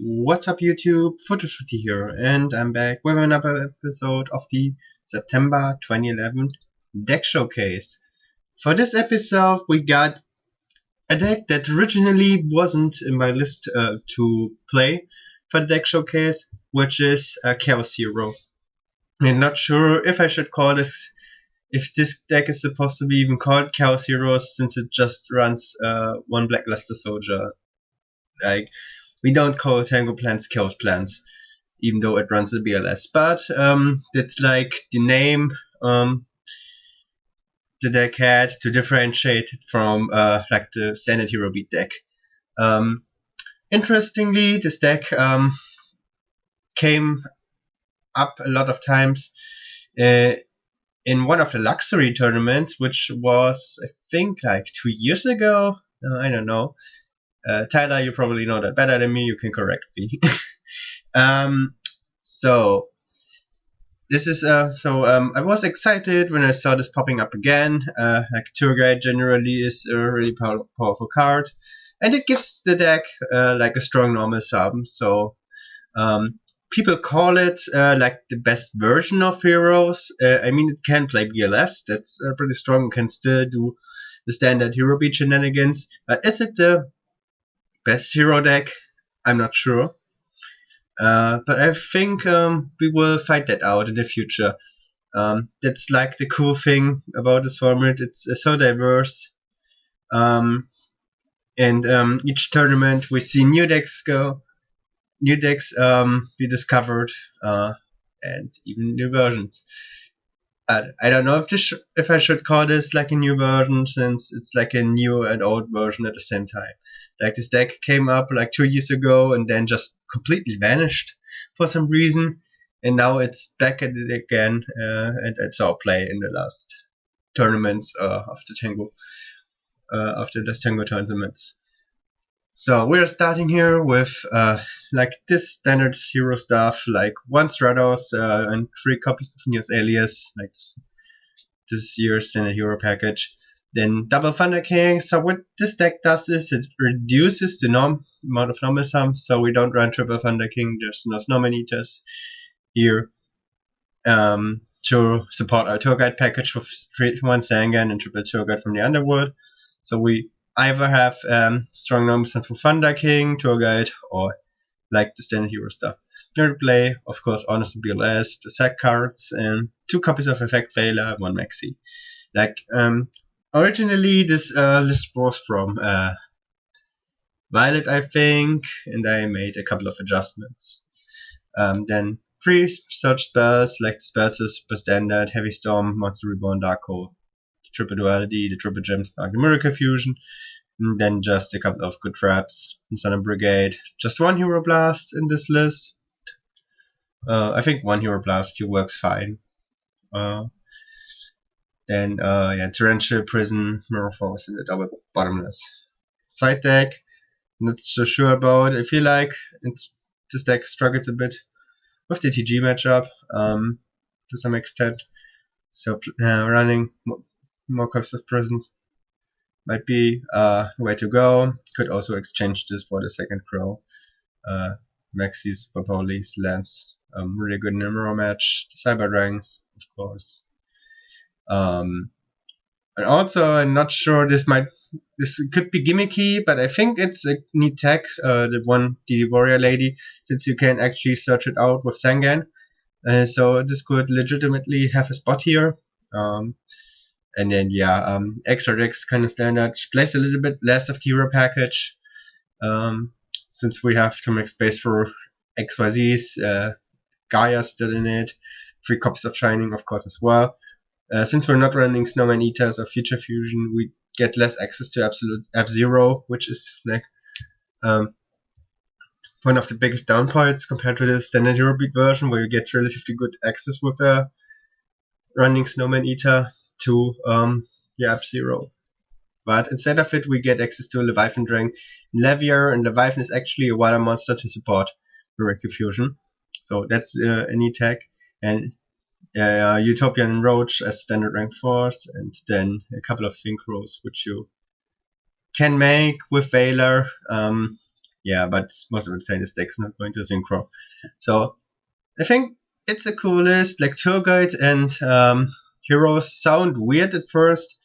What's up YouTube, Fotoshooti here, and I'm back with another episode of the September 2011 deck showcase. For this episode we got a deck that originally wasn't in my list to play for the deck showcase, which is Chaos Hero. I'm not sure if I should call if this deck is supposed to be even called Chaos Heroes, since it just runs one Blackluster Soldier. Like, we don't call Tango Plants Chaos Plants, even though it runs the BLS. But that's like the name the deck had to differentiate it from like the standard Hero Beat deck. Um, Interestingly, this deck came up a lot of times uh, in one of the luxury tournaments, which was I think like 2 years ago. I don't know. Tyler, you probably know that better than me. You can correct me. um, so this is I was excited when I saw this popping up again. Like Tour Guide generally is a really powerful card, and it gives the deck like a strong normal sum. So people call it like the best version of heroes. I mean, it can play BLS. That's pretty strong. It can still do the standard hero beat shenanigans. But is it the best hero deck? I'm not sure. But I think we will find that out in the future. That's like the cool thing about this format. It's so diverse. And each tournament we see new decks be discovered, and even new versions. I don't know if I should call this like a new version, since it's like a new and old version at the same time. Like, this deck came up like 2 years ago and then just completely vanished for some reason, and now it's back at it again, and I saw play in the last tournaments of the Tango, after the Tango tournaments. So we're starting here with like this standard hero stuff, like one Stratos and 3 copies of Neos Alias, like this year's standard hero package. Then double Thunder King. So what this deck does is it reduces the amount of normal sums, so we don't run triple Thunder King. There's no Snowman Eaters here to support our Tour Guide package with 1 Sangan and triple Tour Guide from the Underworld. So we either have strong normal sums for Thunder King, Tour Guide, or like the standard hero stuff. No play, of course, Honest BLS, the sack cards, and 2 copies of Effect Veiler, 1 Maxi. Like, originally this list was from Violet, I think, and I made a couple of adjustments. Then 3 search spells, like the spells is Super Standard, Heavy Storm, Monster Reborn, Dark Hole, the Triple Duality, the Triple Gem Spark, the Miracle Fusion, and then just a couple of good traps, Sun Brigade, just 1 Hero Blast in this list. I think 1 Hero Blast here works fine. Then Torrential Prison, Mirror Force, and the double bottomless. Side deck, not so sure about. I feel like this deck struggles a bit with the TG matchup to some extent. So running more copies of Prisons might be a way to go. Could also exchange this for the second Crow. Maxis, Police, Lance, really good in a mirror match. The Cyber Dragons, of course. And also, I'm not sure, this could be gimmicky, but I think it's a neat tech, the Warrior Lady, since you can actually search it out with Sangan. So this could legitimately have a spot here. And then extra decks kind of standard, plays a little bit less of the hero package, since we have to make space for XYZs. Gaia still in it, 3 copies of Shining, of course, as well. Since we're not running Snowman Eaters or Future Fusion, we get less access to Absolute F-Zero, which is like one of the biggest downpoints compared to the standard Hero Beat version, where you get relatively good access with running Snowman Eater to F-Zero. But instead of it, we get access to a Leviathan Dragon Levier, and Leviathan is actually a water monster to support Miracle Fusion. So that's a neat tech. And Utopian Roach as standard rank force, and then a couple of synchros which you can make with Veiler. yeah, but most of the time this deck is not going to synchro. So I think it's a cool list. Like tour guide and heroes sound weird at first,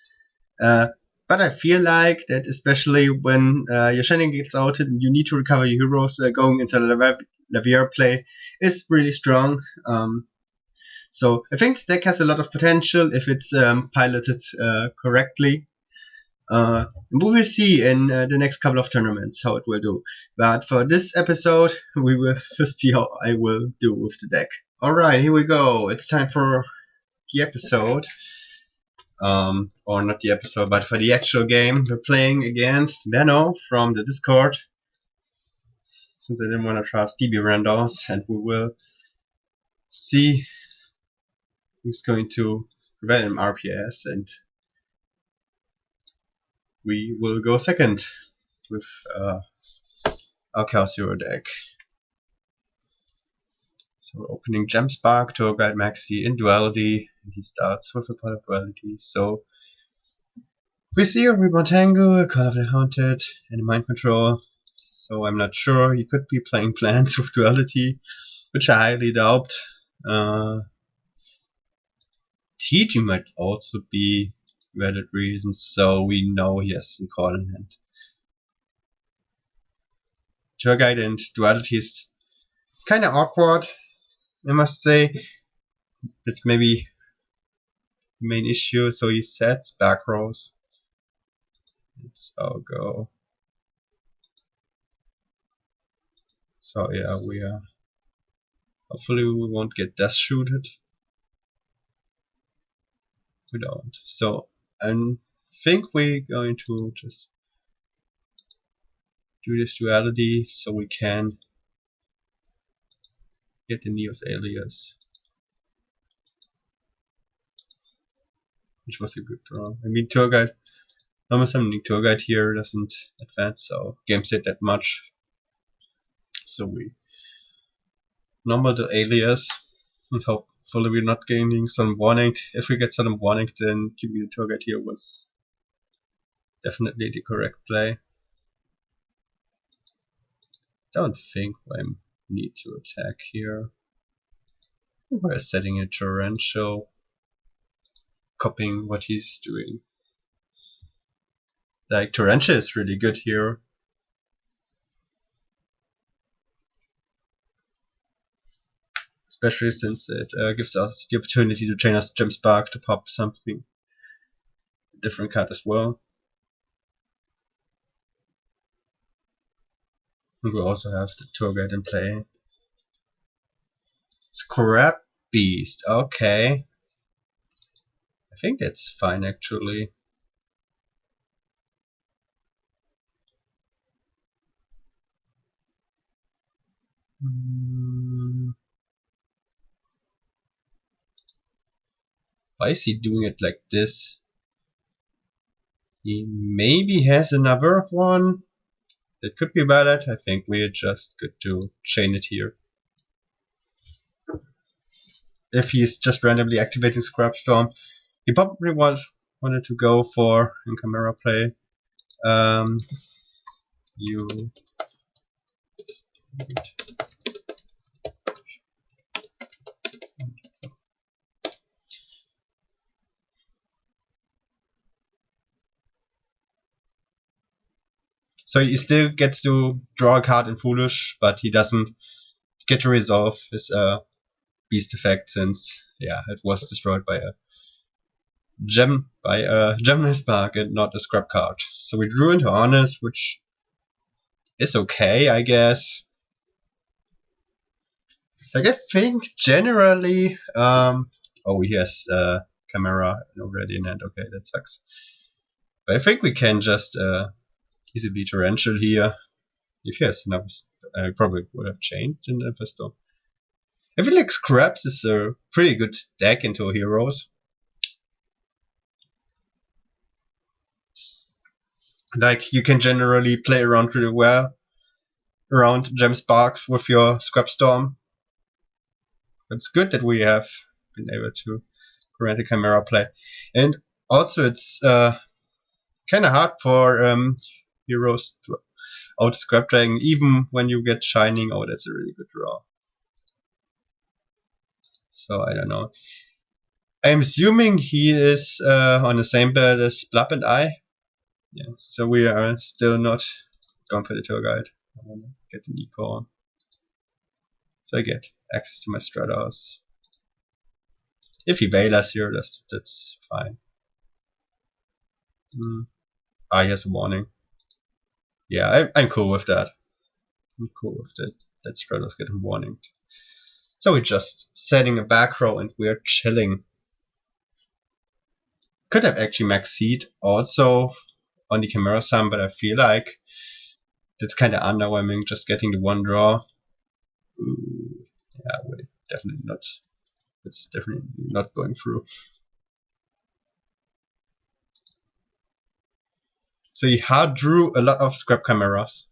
uh, but I feel like that especially when your Shining gets out and you need to recover your heroes, going into Lavier play is really strong. So I think this deck has a lot of potential if it's piloted correctly. We will see in the next couple of tournaments how it will do. But for this episode, we will first see how I will do with the deck. Alright, here we go. It's time for the episode. Or not the episode, but for the actual game. We're playing against Benno from the Discord. Since I didn't want to trust DB randos, and we will see who's going to prevail in RPS, and we will go second with our Chaos Hero deck. So we're opening Gemspark, Tour Guide Maxi in Duality, and he starts with a pot of Duality. So we see a Reborn Tango, a Call of the Haunted, and a Mind Control. So I'm not sure, he could be playing plans with Duality, which I highly doubt. TG might also be valid reasons, so we know he has some call in hand. Tour Guide and Duality is kinda awkward, I must say. That's maybe the main issue. So he sets back rows. Let's all go. So yeah, we are. Hopefully we won't get death shooted. We don't. So I think we're going to just do this Duality so we can get the Neos alias, which was a good draw. I mean, Tour Guide, normal summoning Tour Guide here doesn't advance, so game state that much. So we normal the alias and hopefully we're not gaining some warning. If we get some warning, then keeping the Tour Guide here was definitely the correct play. Don't think I need to attack here. We're setting a torrential, copying what he's doing. Like torrential is really good here. Especially since it gives us the opportunity to chain us Gemspark to pop something different card as well. And we also have the Tour Guide in play. Scrap Beast, okay. I think that's fine actually. Why is he doing it like this? He maybe has another one. That could be valid. I think we're just good to chain it here. If he's just randomly activating Scrap Storm, he probably wanted to go for in camera play. You so he still gets to draw a card in Foolish, but he doesn't get to resolve his beast effect since it was destroyed by a Gemini Spark and not a scrap card. So we drew into Honest, which is okay, I guess. Like I think generally oh, he has Chimera already in hand. Okay, that sucks. But I think we can just easily torrential here. If he has enough, I probably would have changed in Infestor. I feel like Scraps is a pretty good deck into heroes. Like you can generally play around really well around Gem Sparks with your Scrap Storm. It's good that we have been able to grant a Chimera play. And also it's kind of hard for heroes out Scrap Dragon, even when you get Shining. Oh, that's a really good draw. So I don't know. I'm assuming he is on the same bed as Blub and I. Yeah, so we are still not gone for the tour guide. I want to get an eco. So I get access to my Stratos. If he Velas here, that's fine. He has a warning. Yeah, I'm cool with that. I'm cool with that. That Stratos getting warning. So we're just setting a back row and we're chilling. Could have actually max seed also on the Chimera Sum, but I feel like that's kind of underwhelming just getting the one draw. Ooh, yeah, wait, definitely not. It's definitely not going through. So he hard drew a lot of Scrap Chimeras.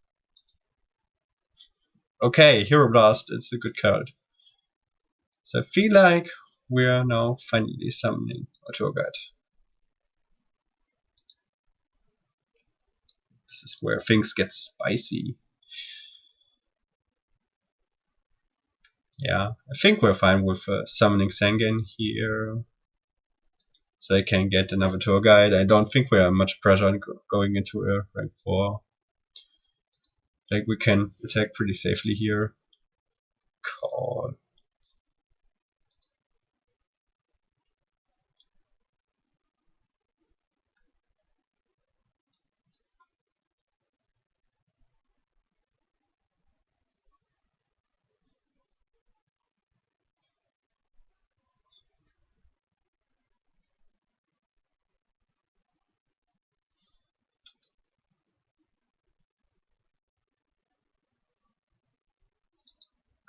Okay, Hero Blast, it's a good card. So I feel like we are now finally summoning a tour guide. This is where things get spicy. Yeah, I think we're fine with summoning Sengen here. So I can get another tour guide. I don't think we have much pressure on going into a rank 4. Like we can attack pretty safely here. Call.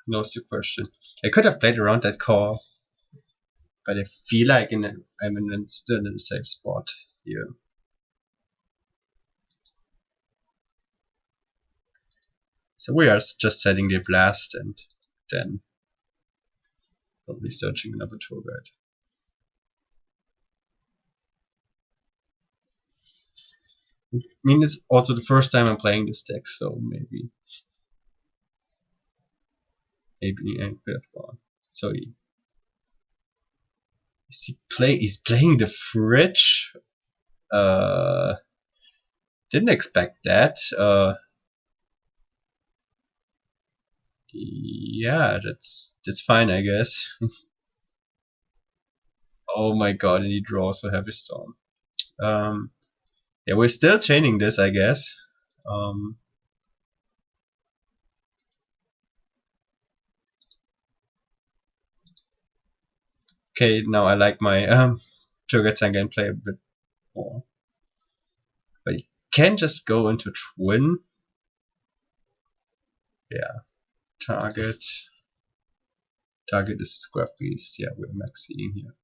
No question. I could have played around that call, but I feel like I'm still in a safe spot here. So we are just setting the blast and then probably searching another tour guide. I mean, it's also the first time I'm playing this deck, so maybe I could have gone. So he's playing the fridge. Didn't expect that. Yeah, that's fine, I guess. Oh my god, and he draws a heavy storm. Yeah, we're still chaining this, I guess. Okay, now I like my Chogatanga and play a bit more. But you can just go into Twin. Yeah. Target is Scrap Beast. Yeah, we're maxing here.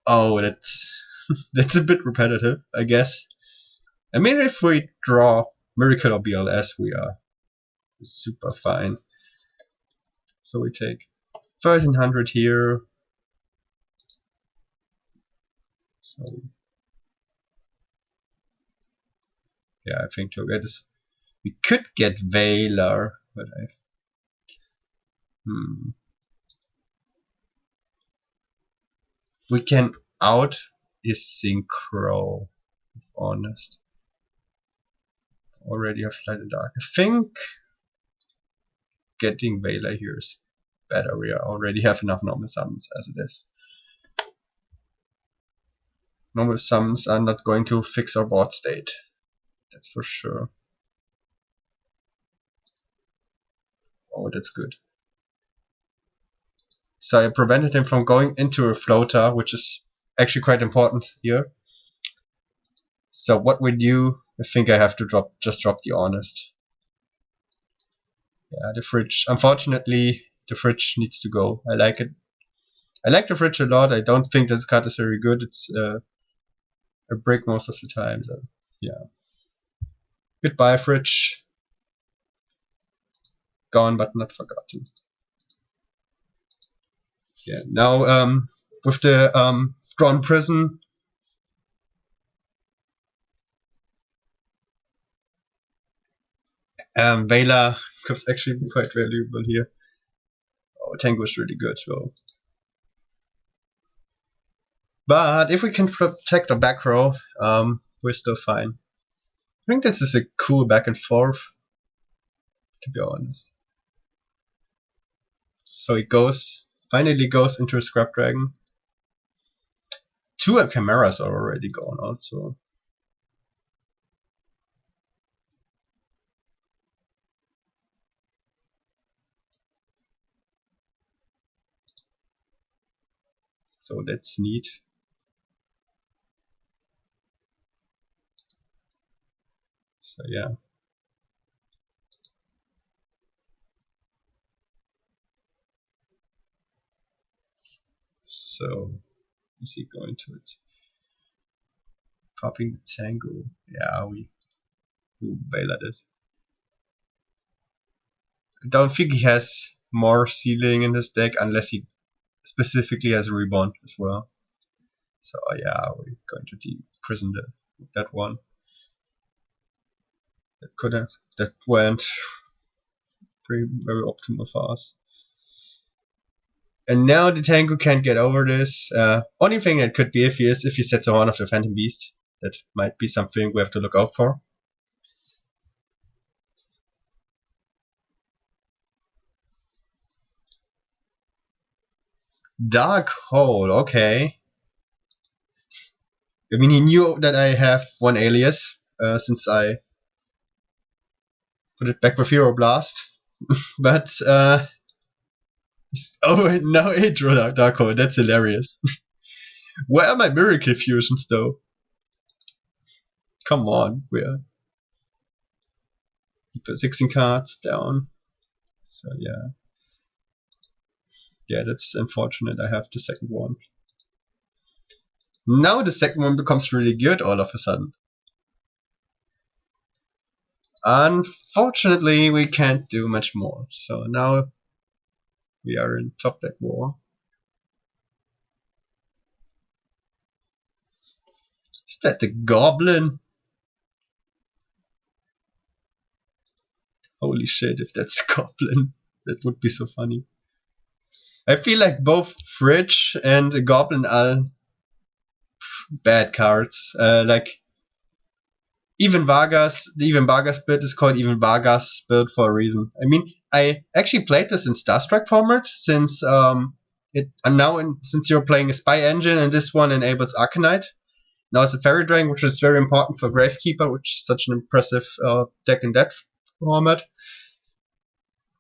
Oh, that's that's a bit repetitive, I guess. I mean, if we draw Miracle or BLS, we are super fine. So we take 1300 here. So yeah, I think to get this, we could get Veiler, but we can out his Synchro, if honest. Already have Light and Dark. I think getting Veiler here is better. We already have enough normal summons as it is. Normal summons are not going to fix our board state. That's for sure. Oh, that's good. So I prevented him from going into a floater, which is actually quite important here. So what we do, I think I have to just drop the Honest. Yeah, the fridge. Unfortunately, the fridge needs to go. I like it. I like the fridge a lot. I don't think this card is very good. It's a brick most of the time. So yeah. Goodbye, fridge. Gone but not forgotten. Yeah. Now with the drawn prison. Vela could actually be quite valuable here. Oh, Tango is really good though. But if we can protect the back row, we're still fine. I think this is a cool back and forth, to be honest. So he finally goes into a Scrap Dragon. 2 Chimeras are already gone also. So that's neat. So yeah. So is he going to it? Popping the Tango. Yeah, we bail at this. I don't think he has more ceiling in his deck unless he specifically has a Reborn as well. So yeah, we're going to prison that one. That went very optimal for us. And now the Tango can't get over this. Only thing that could be iffy is if he sets a Horn of the Phantom Beast. That might be something we have to look out for. Dark Hole, okay. I mean, he knew that I have 1 alias, since I put it back with Hero Blast. But, oh, now it drew Dark Hole, that's hilarious. Where are my Miracle Fusions, though? Come on, where? He put 16 cards down. So, yeah. Yeah, that's unfortunate, I have the second one. Now the second one becomes really good all of a sudden. Unfortunately, we can't do much more. So now we are in top deck war. Is that the Goblin? Holy shit, if that's Goblin, that would be so funny. I feel like both Fridge and the Goblin are bad cards. Like even Vargas, the Even Vargas build is called Even Vargas build for a reason. I mean, I actually played this in Starstruck format since since you're playing a Spy Engine and this one enables Arcanite. Now it's a Fairy Dragon, which is very important for Gravekeeper, which is such an impressive deck in that format.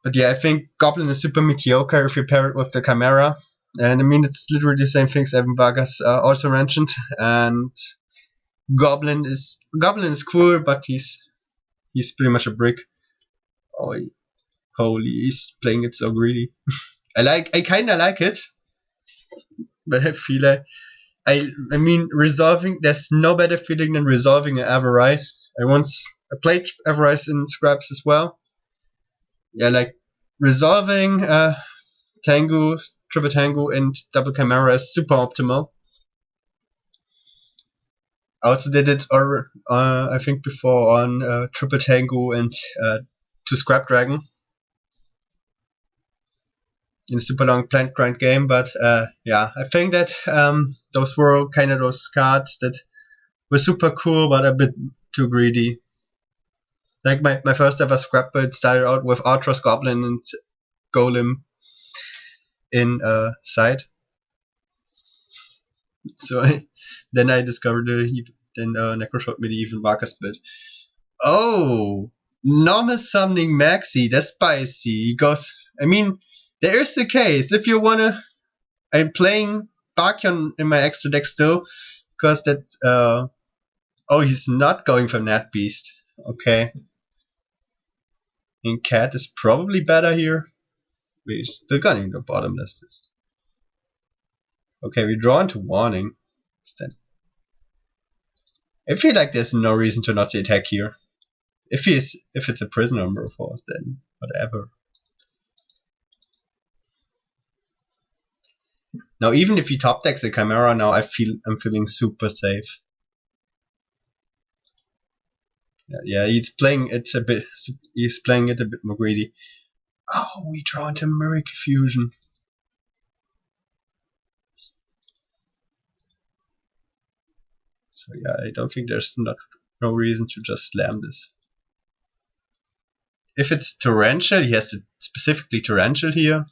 But yeah, I think Goblin is super mediocre if you pair it with the Chimera. And I mean, it's literally the same things Evan Vargas also mentioned. And Goblin is cool, but he's pretty much a brick. Oh, holy, he's playing it so greedy. I kinda like it, but I feel like I mean resolving. There's no better feeling than resolving an Avarice. I played Avarice in Scraps as well. Yeah, like resolving Tango, Triple Tango, and Double Chimera is super optimal. I also did it, I think, before on Triple Tango and 2 Scrap Dragon in a super long plant grind game. But yeah, I think that those were kind of those cards that were super cool, but a bit too greedy. Like my first ever scrap build started out with Artros Goblin and Golem in side. So then I discovered Necro showed me the Even Vargas build. Oh, normal summoning Maxi, that's spicy. He goes, I mean, there is the case. If you wanna, I'm playing Barkion in my extra deck still, because that's, oh, he's not going for Nat Beast. Okay. And Cat is probably better here. We're still gunning the bottomless this. Okay, we draw into Warning. I feel like there's no reason to not attack here. If it's a prisoner Merfolk, then whatever. Now even if he top decks a Chimera now I'm feeling super safe. Yeah, he's playing it a bit. He's playing it a bit more greedy. Oh, we draw into Mimic Fusion. So yeah, I don't think there's no reason to just slam this. If it's Torrential, he has to specifically Torrential here.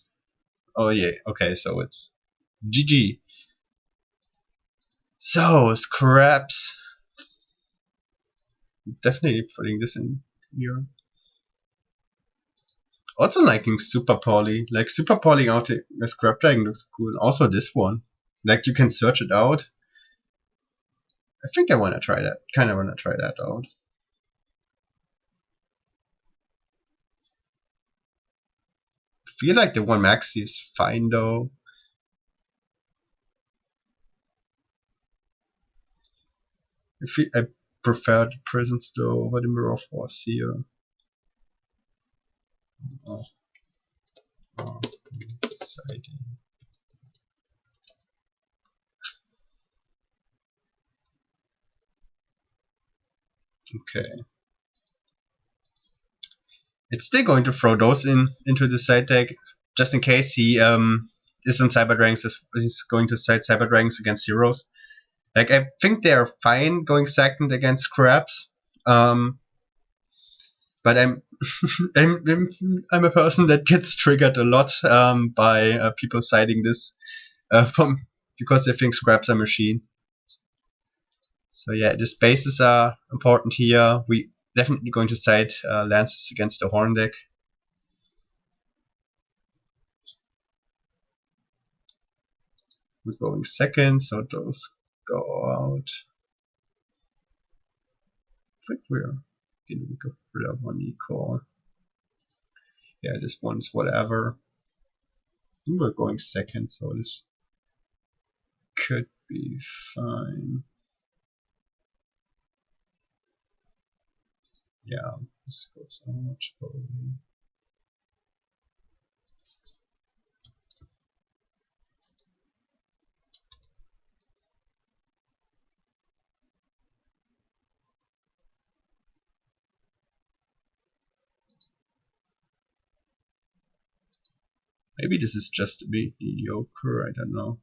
Oh yeah, okay, so it's GG. So, scraps. Definitely putting this in here. Also liking Super Poly. Like Super Poly out a Scrap Dragon looks cool. Also this one. Like you can search it out. I think I wanna try that. Kinda wanna try that out. I feel like the one maxi is fine though. I prefer the Prisons though over the Mirror Force here. Oh, oh, exciting. Okay. It's still going to throw those into the side deck, just in case he is on Cyber Dragons. He's going to side Cyber Dragons against heroes. Like I think they're fine going second against Scraps, but I'm a person that gets triggered a lot by people citing this from because they think Scraps are machines. So yeah, the spaces are important here. We definitely going to side lances against the Horn deck. We're going second, so those go out. I think we're getting rid of one equal. Yeah, this one's whatever. We're going second, so this could be fine. Yeah, this goes out probably. Maybe this is just a bit mediocre, I don't know.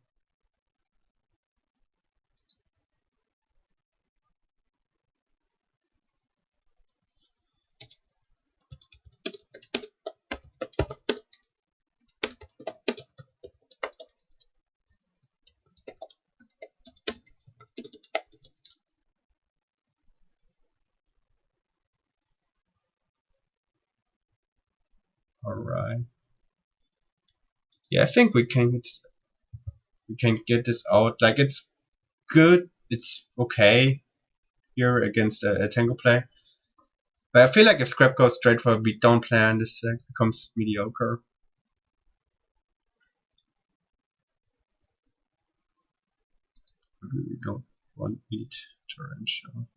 Alright. Yeah, I think we can get this out. Like it's good, it's okay here against a Tango play. But I feel like if Scrap goes straight for a beatdown plan, this becomes mediocre. We don't want beat torrential.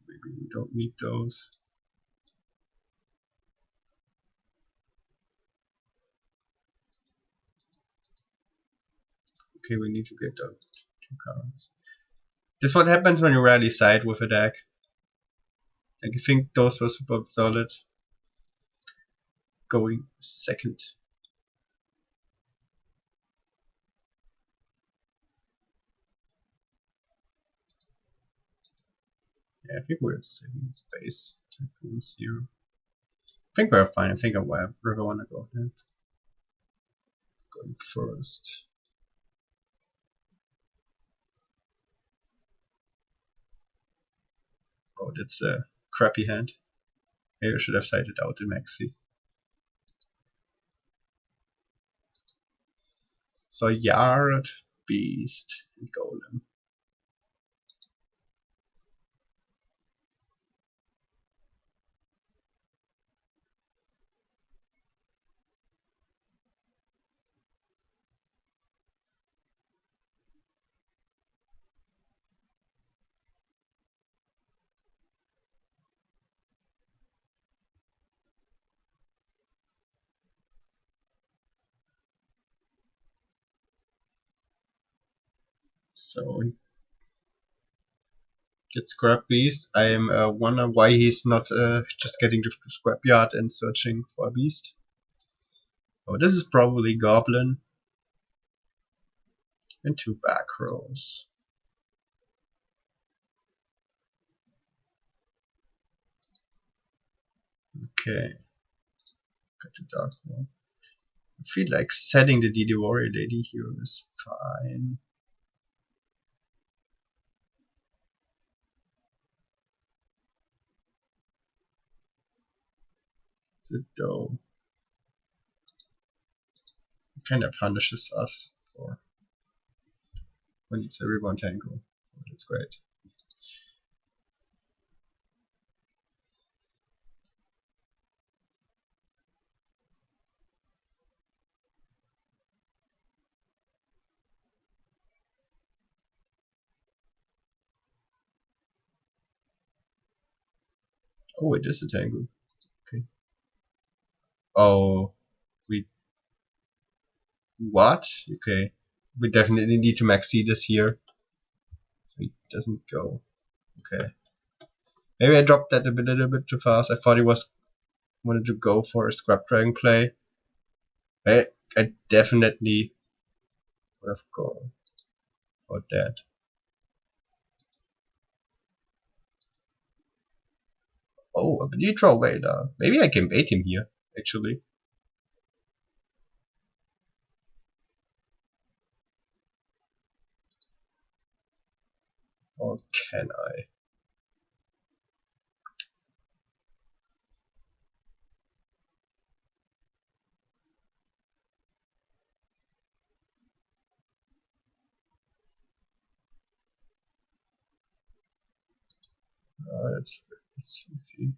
Maybe we don't need those. Okay, we need to get those 2 cards. This is what happens when you rarely side with a deck. Like I think those were super solid. Going second. Yeah, I think we're saving space. Typhoons here. I think we're fine. I think I really want to go there. Going first. Oh, that's a crappy hand. Maybe I should have sided out the maxi. So Yard, Beast, and Golem. So get Scrap Beast. I am wonder why he's not just getting to Scrapyard and searching for a beast. Oh, this is probably Goblin. And 2 back rows. Okay. Got the dark one. I feel like setting the DD Warrior Lady here is fine. It though kind of punishes us for when it's a Reborn Tango. So that's great. Oh, it is a Tango. Okay. Oh, we what? Okay. We definitely need to max this here, so it doesn't go. Okay. Maybe I dropped that a little bit too fast. I thought he wanted to go for a Scrap Dragon play. I definitely would have gone for that. Oh, a Neutral Vader. Maybe I can bait him here, actually. Or can I? Let's see.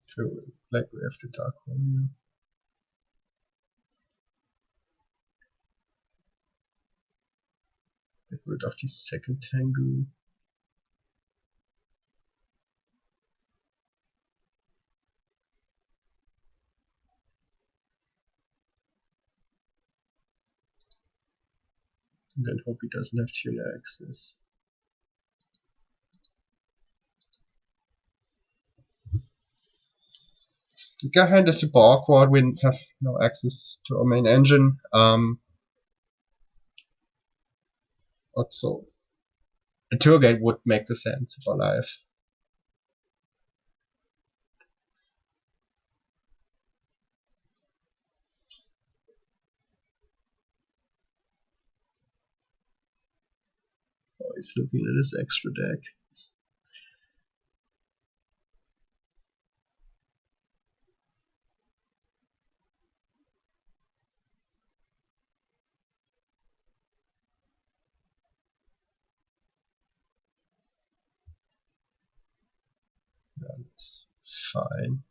True. Like we have the Dark Warrior. Get rid of the second Tengu. And then hope he doesn't have tuner access. Garhand is super awkward. We have no access to our main engine. Also, a tour guide would make the sense of our life. Oh, he's looking at his extra deck. That's fine.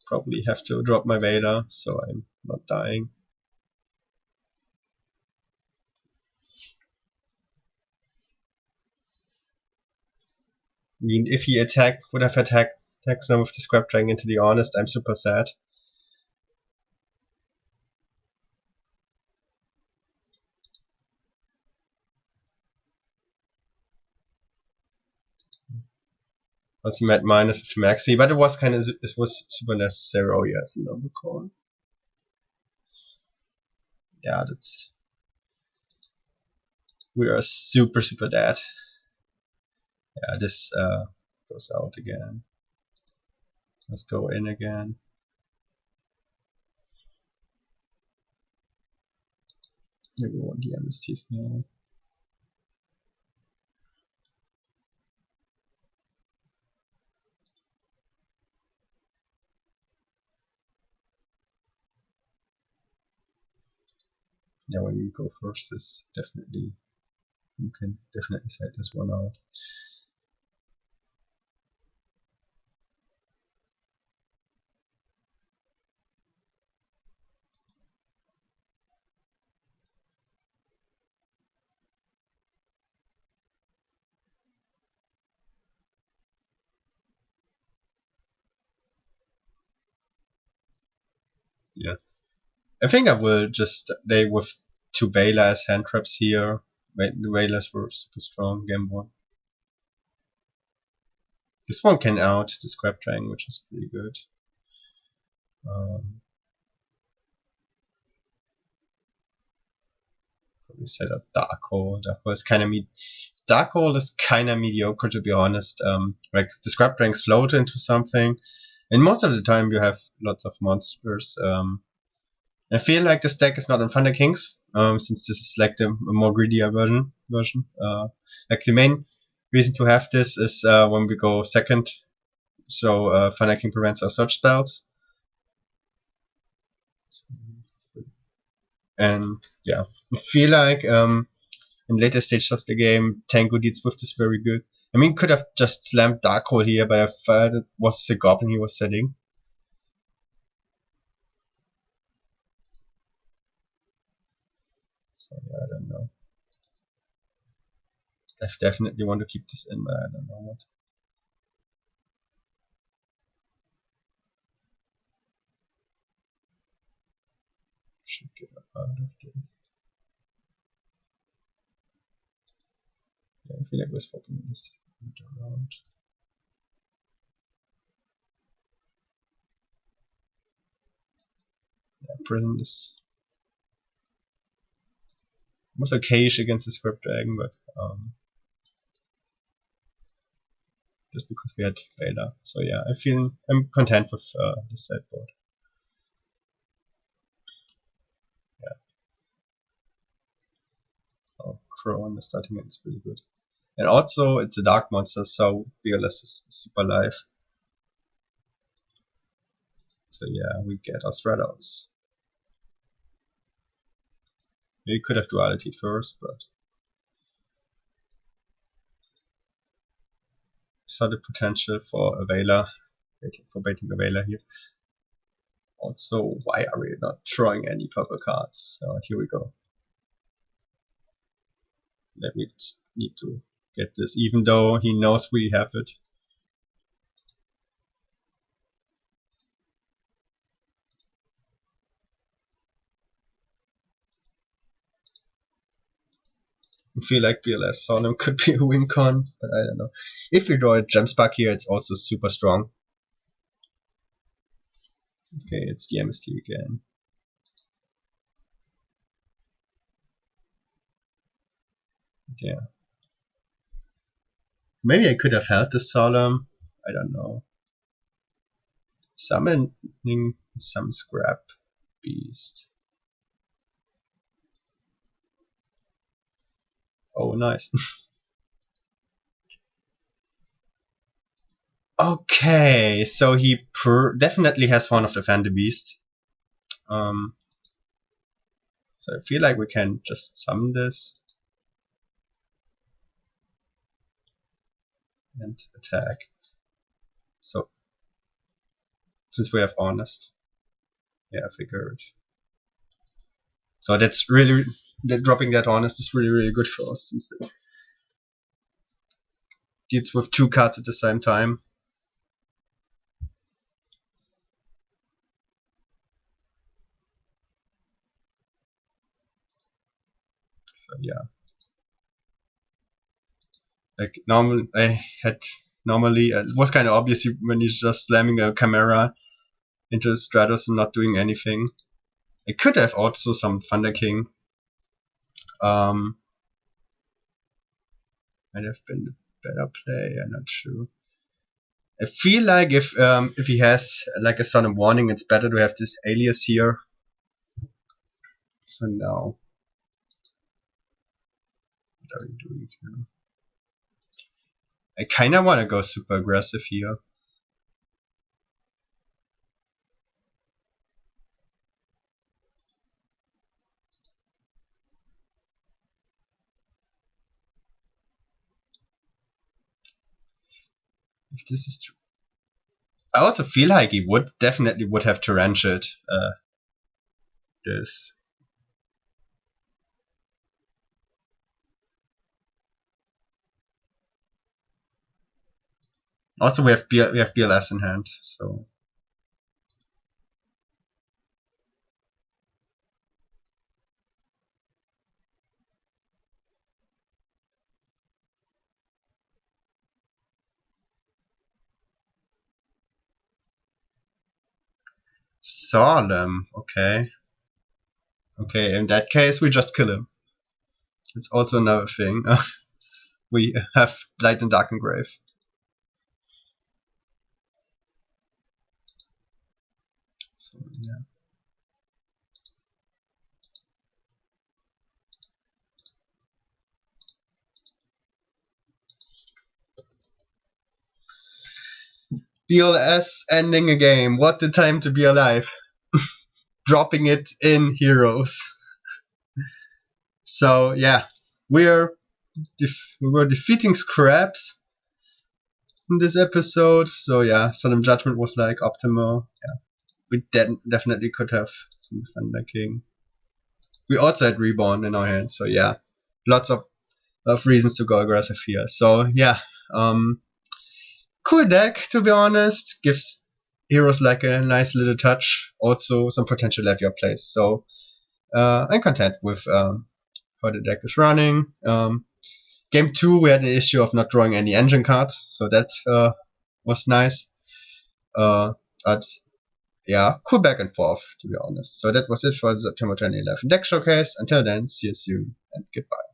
Probably have to drop my Vader, so I'm not dying. I mean, if he would have attacked now with the Scrap Dragon into the Honest, I'm super sad. Was he mad minus with Maxi, but it was super necessary. Oh yes, another call. Yeah, we are super dead. Yeah, this goes out again. Let's go in again. Maybe we want the MSTs now. Yeah, when we go first, this definitely you can definitely set this one out. Yeah. I think I will just stay with 2 Vela as hand traps here. The Velas were super strong game 1. This one can out the Scrap Dragon, which is pretty good. Probably set up Dark Hole. Dark Hole is kind of Dark Hole is kind of mediocre, to be honest. Like the Scrap Dragons float into something, and most of the time you have lots of monsters. I feel like this deck is not on Thunder Kings, since this is like the more greedier version. Like the main reason to have this is when we go second, so Thunder King prevents our search spells. And yeah, I feel like in later stages of the game, Tango deals with this very good. I mean, could have just slammed Dark Hole here, but I thought it was the Goblin he was setting. So yeah, I don't know. I definitely want to keep this in, but I don't know what. Should get out of this. Yeah, I feel like we're swapping this around. Yeah, Prison is was okayish against the Scrap Dragon, but just because we had Vader. So yeah, I'm content with this sideboard. Yeah. Oh, Crow on the starting end is really good. And also, it's a dark monster, so BLS is super live. So yeah, we get our Stratos. We could have Duality first, but saw the potential for a Veiler, for baiting a Veiler here. Also, why are we not drawing any purple cards? Here we go. Let me need to get this, even though he knows we have it. I feel like BLS Solemn could be a win con, but I don't know. If we draw a Gemspark here, it's also super strong. Okay, it's the MST again. Yeah. Maybe I could have held the Solemn. I don't know. Summoning some Scrap Beast. Oh, nice. Okay, so he definitely has one of the Phantom Beast. So I feel like we can just summon this and attack. So since we have Honest, yeah, I figured. So that's really dropping that Honest is really good for us since it deals with 2 cards at the same time. So yeah. Like normally it was kind of obvious when you're just slamming a Chimera into Stratos and not doing anything. I could have also some Thunder King. Might have been a better play. I'm not sure. I feel like if he has like a Son of Warning, it's better to have this Alias here. So now, what are we doing here? I kind of want to go super aggressive here. If this is true, I also feel like he definitely would have torrential this. Also, we have BLS in hand, so Solemn. Okay. Okay, in that case, we just kill him. It's also another thing. We have Light and Dark Engrave. So, yeah. BLS ending a game. What the time to be alive. Dropping it in Heroes. So yeah, we were defeating Scraps in this episode. So yeah, Solemn Judgment was like optimal. Yeah, we definitely could have some Thunder King. We also had Reborn in our hand. So yeah, lots of reasons to go aggressive here. So yeah, cool deck to be honest. Gives Heroes like a nice little touch. Also some potential Levia plays. So I'm content with how the deck is running. Game 2 we had an issue of not drawing any engine cards, so that was nice. But yeah, cool back and forth to be honest. So that was it for the September 2011 deck showcase. Until then, see you soon and goodbye.